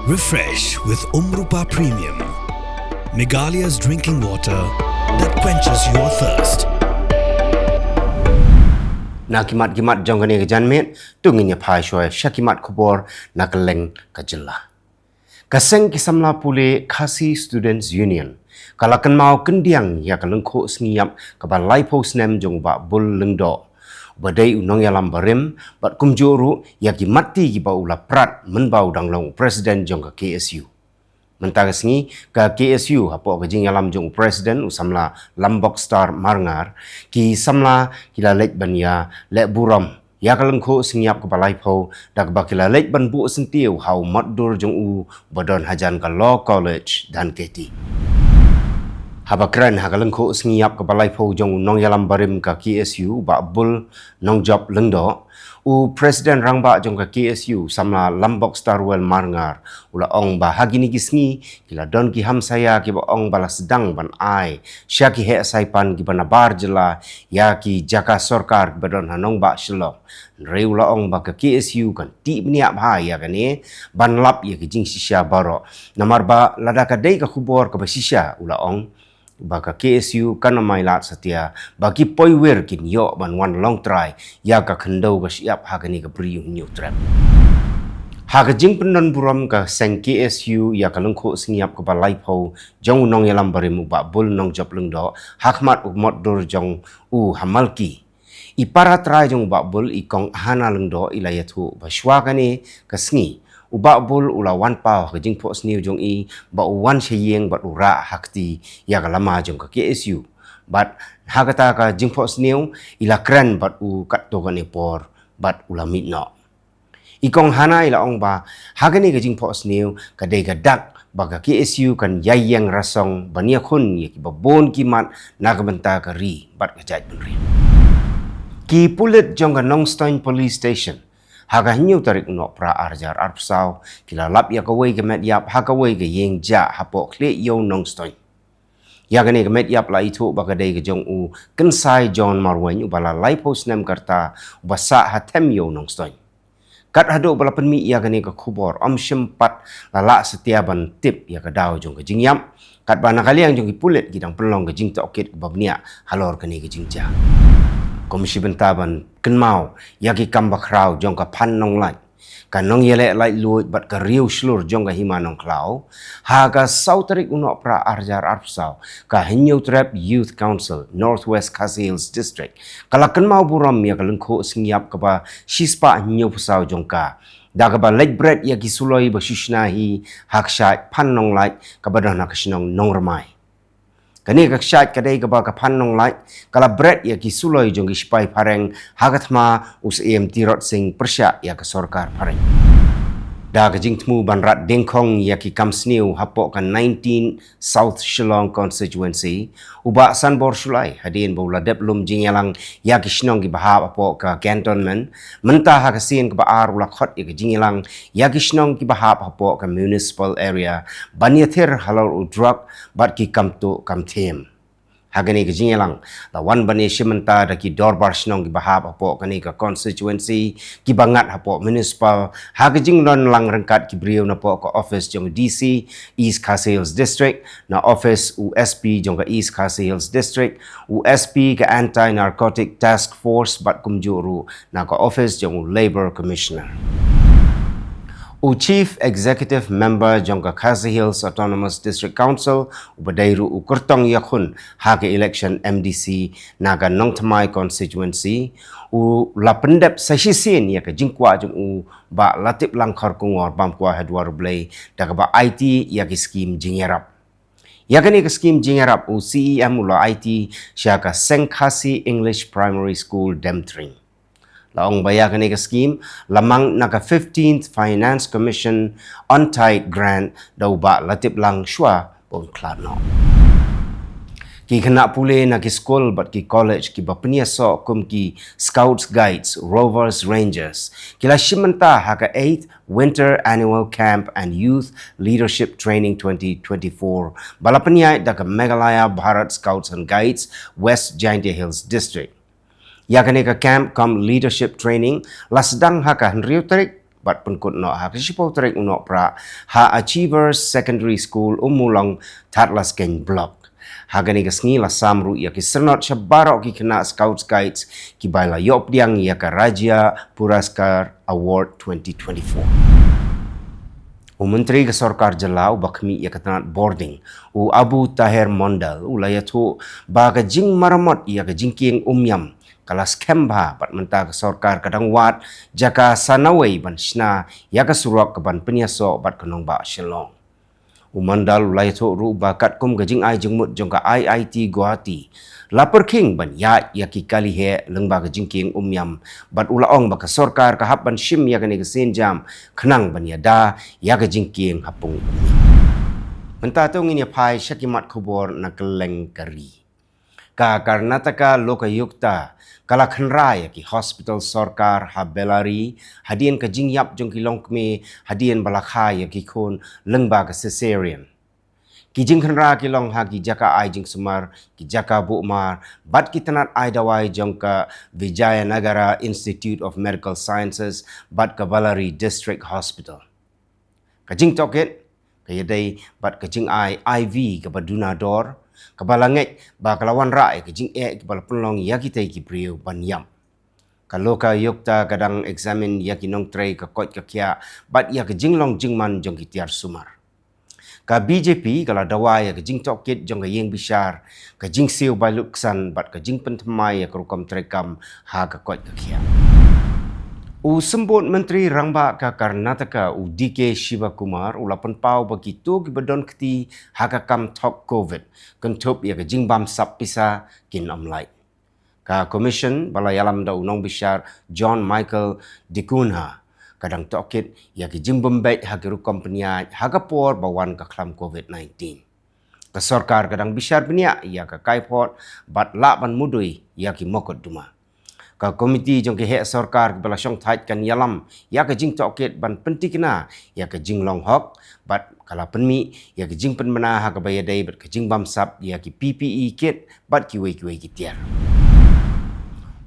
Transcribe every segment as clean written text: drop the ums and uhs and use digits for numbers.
Refresh with Umrupa Premium, Meghalaya's drinking water that quenches your thirst. Nakimat-kimat jongkani kejanmet, tunginya pai shoy syakimat kubor nakeleng kajela. Kaseng kisamla pule Khasi Students Union. Kalakan mau kendiang ya kalengko sengiyap kabalai posnem jong ba bul lengdo. Badai unong yalam barim, bat kumjuru ya ki mati ki bau laprat menbau danglong presiden jong ke KSU. Mentara sengi ke KSU hapo kejing yalam jong presiden usamla Lambok Star Marngar ki samla kila lek banya lek buram ya kalengko sengiap kepalai pau dak bakila lek ban bu sentiu hau madur jong u badon hajan ka Law College dan KT. Habakran hakalengko sengiap kepalai pau jong nong yalam barim ka KSU ba bul nong job lengdo u presiden rangba jong ka KSU samla Lambok Starwell Marngar ula ong ba hagini kisngi kila don ki ham saya ki ba ong bala sedang ban ai syaki he saipan ki bana bar jela ya ki jaka sorkar badon hanong ba shelo re ula ong ba ka KSU kan ti bniap ha ya kane ban lap ya ki jing sisya baro namar ba lada ka dei ka khubor ka ba sisya ula ong baka KSU kana mailat setia bagi poiwer kin yo ban wan long try ya ka khendau ka siap hagani ka priu new trap haga jing pendon buram ka seng KSU ya ka lengko singiap ka balai pau jong nong yalam barimu ba bul nong job lengdo hakmat umot dur jong u hamalki ipara try jong ba bul ikong hana lengdo ilayatu ba shwagani ka sngi uba bul ula wan pau ke jing po sniu jong i ba wan sheyeng bat ura hakti ya kalama jong ka KSU bat hagata ka jing po sniu ila kran bat u kat to kane por bat ula mitno ikong hana ila ong ba hagani ke jing po sniu ka dei ka dak ba ka KSU kan yayeng rasong bania khun ye ki babon kimat nagbenta ka ri bat ka jait benri ki pulit jong ka Nongstoin Police Station haga hinyu tarik no pra arjar arpsau kila lap ya kawai ke met yap ha kawai ke yeng ja hapo kle yo Nongstoin ya gane ke met yap la itu bagadai ke jong u kensai John Marwen u bala lai post nem karta basa hatem yo Nongstoin kat hado bala penmi ya gane ke khubor om shempat lala setiaban tip ya ke dau jong ke jingyam kat bana kaliang jong ki pulet gidang pelong ke jing ta okit babnia halor kene ke jingja Komisi bentaban kenmau yaki kambak rau jong ka pan nong lai ka nong yele lai luit bat ka riu slur jong ka hima nong klau ha ka sautarik unok pra arjar arpsau ka hinyu trap Youth Council Northwest Khasi Hills District kala kenmau buram ya ka lengko singiap ka ba shispa hinyu pusau jong ka da ka ba lek bread yaki suloi ba shishnahi hakshai pan nong lai ka ba dana kashnong nong ramai kani ka syat kadai ka ba ka pannong lai kala bread ya ki suloi jong ispai pareng hagatma us tirot sing persya ya ka sorkar pareng da ka jing tmu banrat dengkong ya ki kamsniu hapo ka 19 South Shillong constituency uba sanbor sulai hadin bola deplum jingyalang ya ki shnong ki bahab apo ka cantonment mentah ha ka sin ka baar ula khot ya ki jingyalang ya ki shnong ki bahab apo ka municipal area banyathir halor u drug bat ki kamtu kamthem hagani ke jingyalang la wan bani shimenta da ki dorbar shnong ki bahab apo kani ka constituency ki bangat apo municipal hagajing non lang rengkat ki brio na po ka office jong DC East Khasi Hills District na office USP jong ka East Khasi Hills District USP ka Anti Narcotic Task Force bat kumjuru na ka office jong Labor Commissioner u Chief Executive Member jong ka Khasi Hills Autonomous District Council ubadairu u kurtong yakhun ha ke election MDC naga Nongthamai constituency u lapendep sasisin ya ka jingkwa jong u ba latip langkhar kungor bamkwa hedwar blay daga ba IT ya ki scheme jingerap ya kani ka scheme jingerap u CEM ula IT sya ka Seng Khasi English Primary School Demtring laong baya kani ka scheme lamang naka 15th Finance Commission on-tight grant daw ba latip lang shwa pon klano ki kena pule na ki school bat ki college ki bapnia so kum ki Scouts Guides Rovers Rangers kila shimenta haka 8th Winter Annual Camp and Youth Leadership Training 2024 balapnya da ka Meghalaya Bharat Scouts and Guides West Jaintia Hills District yakni ka camp kam leadership training la sedang haka henriu tarik bat penkut no ha kisipo trek unok pra ha Achievers Secondary School umulong Tatlas Ken Block. Hagani kesngi la samru ya ki sernot syabarok ki kena Scouts Guides ki baila yop diang ya ka Raja Puraskar Award 2024. Menteri ke Sarkar Jelau bakmi ia ketanat boarding Abu Tahir Mondal layatu ba ka jing maramot ia ka jingking umyam kala scam ba pat menta ke Sarkar kadang wat jaka sanawai ban sna ia ka surok ke ban penyaso bat kenong ba Shillong. Mandal layatu ru bakat kum ka jing ai jengmut jong ka IIT Guwahati lapar king ban ya ki kali he lengba ka jingking umyam bat ulaong ba ka Sarkar ka hap ban shim ya ka ni ka senjam kenang ban ya da ya ka jingking hapung menta tu ngini pai syakimat kubor na keleng kari ka Karnataka Lokayukta kala khanra ya ki hospital Sarkar ha Bellary hadian ka jingyap jong ki longkme hadian balakha ya ki khon lengba ka cesarean ki jing khanra ki long ha ki jaka ai jing sumar ki jaka bukmar bat ki tanat ai dawai jong ka Vijayanagara Institute of Medical Sciences bat ka Bellary District Hospital ka jing toket ka yadai bat ka jing ai IV ka baduna dor kabalangek ba kalawan rai ke jing ke bala penlong ya kita ki priu banyam kalau ka yokta kadang examine ya ki nong tray ka kot ka kya bat ya ke jing long jing man jong ki tiar sumar ka BJP kala dawa ya ke jing tokit jong ka yeng bishar ka jing siu ba luksan bat ka jing pentemai ya ka rukom trekam ha ka kot ka kya sembut Menteri Rangba ka Karnataka DK Shivakumar lapan pau bagi tu ki bedon keti hakakam top COVID kentup ya ke jingbam sap pisa kin amlai. Ka commission bala yalam da unong bishar John Michael Dikunha kadang tokit ya ke jingbam bet hakiru kompenya hakapor bawan ka klam COVID-19. Ka Sarkar kadang bishar benia ya ka kaipot bat laban mudui ya ki mokot duma. Ka komiti jong ke hek Sarkar bala syong thait kan yalam ya ke jing toket ban pentikna ya ke jing long hok bat kala penmi ya ke jing penmana ha ka bayadai bat ke jing bamsap ya ki PPE kit bat ki wei ki tiar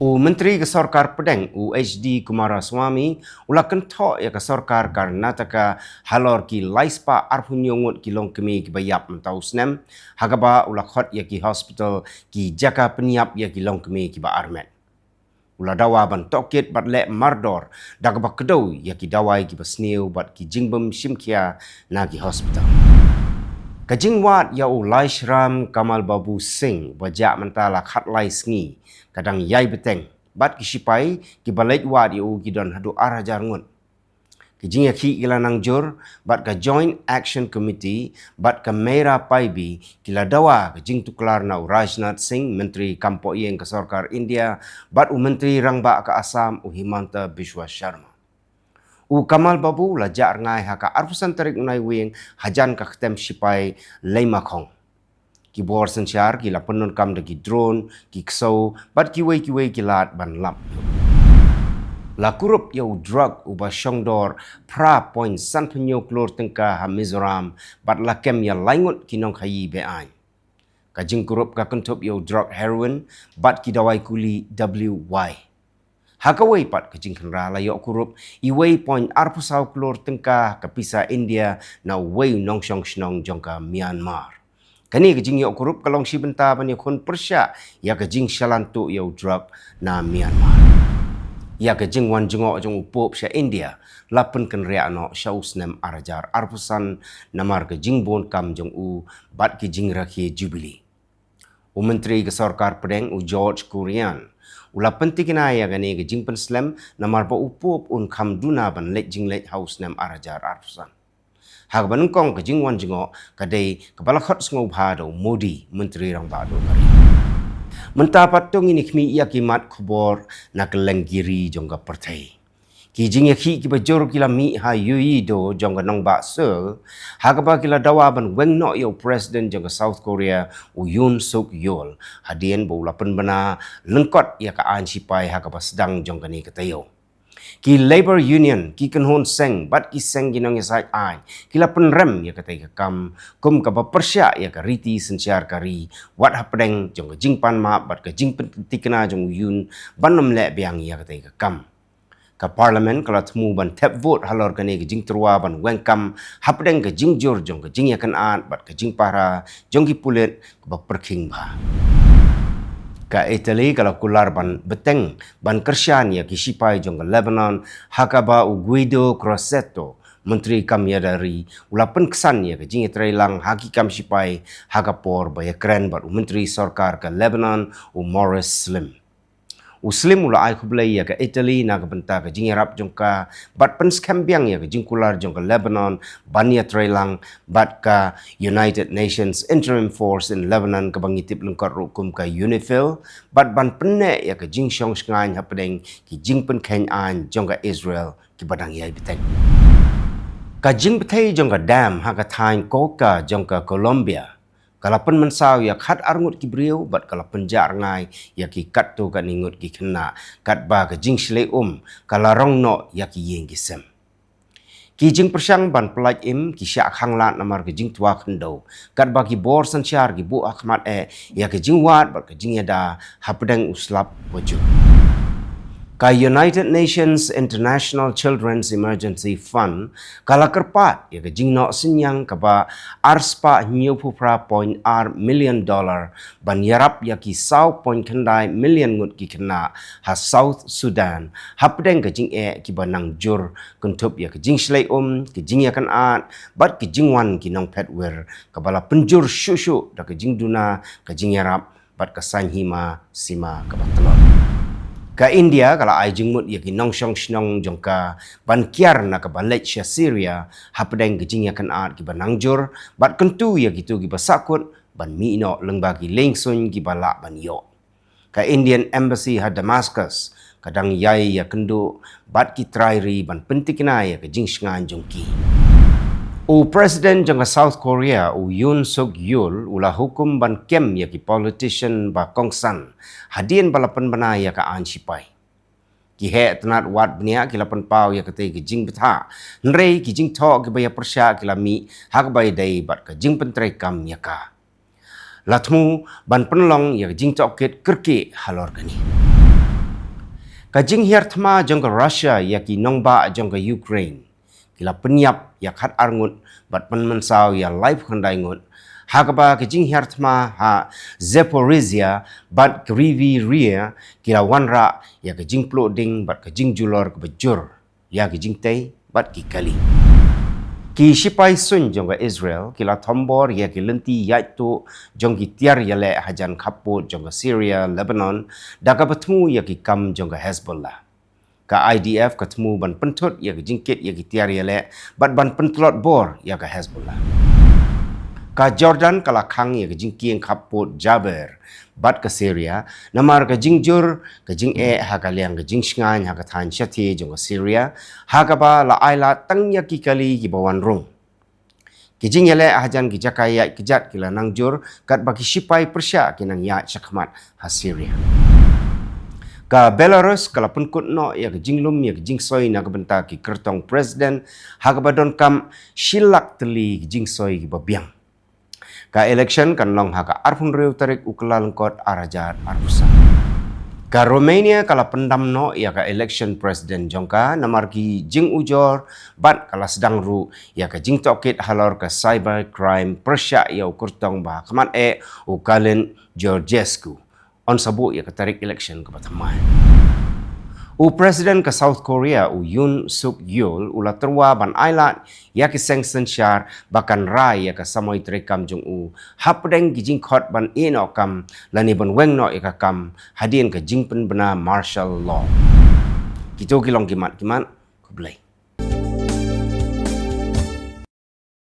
Menteri ke Sarkar Pedang HD Kumaraswamy ulakan thok ya ke Sarkar Karnataka halor ki laispa arpunyongut ki long kemi ki bayap mentau snem hagaba ulakhot ya ki hospital ki jaka penyap ya ki long kemi ki ba armet ula dawa ban tokit bat lek mardor dak bak kedau ya ki dawai ki basniu bat ki jingbem simkia na ki hospital ka jingwat ya ulai shram Kamal Babu Singh bajak mentala khatlai sngi kadang yai beteng bat ki sipai ki balait wat ya ki don hadu arah jarngun ki jing ya ki ilanang jur bat ka Joint Action Committee bat ka Mera Paibi kila dawa ka jing tuklar na Rajnath Singh Menteri Kampo Yeng ke Sarkar India bat Menteri Rangba ke Assam Himanta Biswa Sharma Kamal Babu lajak ngai haka arpusan tarik unai wing hajan ka ketem sipai leimakong ki bor sensyar ki la penun kam de ki drone ki ksau bat ki wei ki lat ban lam la kurup yau drug uba syongdor pra point san penyo klor tengka ha Mizoram bat la kem ya laingut kinong khayi be'ain ka jing kurup ka kentup yau drug heroin bat ki dawai kuli WY hakawai pat ka jing khenra la yok kurup i wei point arpusau klor tengka ka pisa India na wei nong syong snong jongka Myanmar kani ka jing yok kurup kalong si benta ban yakun persya ya ka jing shalantu yau drug na Myanmar ya ke jing wan jengok jong upop sya India lapen ken rea no sya usnem arajar arpusan namar ke jing bon kam jong bat ki jing rakhi Jubilee Menteri ke Sarkar Pedang George Kurian lapen tikina ya gani ke jing pen slam namar ba upop kam duna ban let jing let house nem arajar arpusan hak ban kong ke jing wan jengok kadai kepala khot ngau bhado Modi Menteri rang bado kari Mentapat tong ini kmi ia kimat kubor na kelenggiri jongga partai. Ki jing ya ki bajor kila mi ha yui do jongga nong ba se ha ka kila dawa ban weng no yo president jongga South Korea Yoon Suk Yeol hadien bo lapen bana lengkot ya ka an sipai ha ka sedang jongga ni katayo. Ki Labor Union ki kenhon seng bat ki seng ginong ya sai ai kila penrem ya katai ka kam kum ka persya ya ka riti sensiar kari wat hapdeng jong ka jingpan ma bat ka jing tikna jong yun banom le biang ya katai ka kam ka parliament kala temu ban tap vote halor kani ke jing terwa ban wengkam hapdeng ke jing jor jong ke jing yakan at bat ke jing para jong ki pulet ba perking ba ka Italy kalau kular ban beteng ban kersian ya ki sipai jong ke Lebanon hakaba u Guido Crosetto Menteri kam ya dari ulapan kesan ya ke jing lang haki kam sipai hakapor ba ya keren bat Menteri Sarkar ke Lebanon u Morris Slim Uslim ula ai khublai ya ke Italy na ke benta ke jing Arab jongka bat pen skambiang ya ke jing kular jongka Lebanon bania trailang bat ka United Nations Interim Force in Lebanon ke bangitip lengkot rukum ke UNIFIL bat ban penne ya ke jing syong sngan hapdeng ki jing pen ken an jongka Israel ki badang yai beteng ka jing betai jongka dam ha ka thain koka jongka Colombia Kalapan mensau ya kat arngut ki beriau bat kalapan jar ngai ya ki kat tu kan ingut ki kena kat ba ke jing shle kalarong no ya ki yeng ki sem ki jing persyang ban pelaj ki syak hang lat namar ke jing tua kendo kat ba ki bor sanchar ki bu akhmat ya ke jing wat bat ke jing yada hapdeng uslap wajur ka United Nations International Children's Emergency Fund kala kerpat ya ke jing no senyang ka ba arspa $90 million ban yarap ya ki sau point kendai million ngut ki kena ha South Sudan hapdeng ke jing ki banang jur kuntup ya ke jing shlai ki jing ya kan at bat ki jing wan ki nong petwer ka bala penjur shushu da ke jing duna ke jing yarap bat ka sanhima sima ka batalon Ka India kalau ai jengmut ya ki nong shong shnong jongka ban kiar na ka Malaysia Syria hapdeng ke jing ya kan at ki banangjur bat kentu ya gitu ki basakut ban mi no lengba ki lengsun ki balak ban yo ka Indian Embassy ha Damascus kadang yai ya kendu bat ki trairi ban pentikna ya ke jing shngan jongki U Presiden jangka South Korea U Yoon Suk Yeol ulah hukum ban kem ya ki politician ba Kong San hadien balapan bana ya ka an sipai ki he tenat wat bnia ki lapan pau ya kate ki jing betha nrei ki jing tho ki baya persya ki lami hak bai dai bat ka jing pentrei kam ya ka latmu ban penlong ya jing toket kerke halor kani ka jing hiar thma jangka Russia ya ki nongba jangka Ukraine kila penyap ya khat arngut bat mensau ya live khandai ngut hakaba ke jing hartma ha Zaporizhia bat krivi ria kila wanra ya ke jing ploding bat ke jing julor ke bejur ya ke jing tei bat ki kali ki sipai sun jongga Israel kila thombor ya ki lenti yaitu jong ki tiar ya le hajan khaput jongga Syria Lebanon daga betemu ya ki kam jongga Hezbollah ka IDF ketemu ban pentut ya ke jingkit ya ke tiar ya le bat ban pentlot bor ya ke Hezbollah ka Jordan kala khang ya ke jingkieng khaput Jaber bat ke Syria namar ke jingjur ke jing ha ka liang ke jing shngan ha ka than chati jong ke Syria ha ka ba la aila tang ya ki kali ki bawan rung ki jing ya le hajan ki jakaya ki jat kila nangjur kat ba ki sipai persya ki nang ya chakmat ha Syria Ka Belarus kala penkut no ya ke jinglum ya ke jingsoi na ke benta ki kertong presiden ha ke badon kam shilak teli ke jingsoi ki babiang. Ka election kan long ha ka arfun reu tarik ukla lengkot arajat arpusa. Ka Romania kala pendam no ya ka election presiden jongka namar ki jing ujor bat kala sedang ru ya ka jing tokit halor ka cyber crime persya ya kertong ba kaman ukalen Georgescu. On sabu ya ketarik election ke Batamai. U Presiden ke South Korea U Yoon Suk Yeol ulah terwa ban ailat ya ke sanction syar bahkan rai ya ke samoi terekam jong u hapdeng ki jing khot ban eno kam lani ban weng no ya kam hadien ke jing pen bena martial law. Kita kilong kimat ku blai.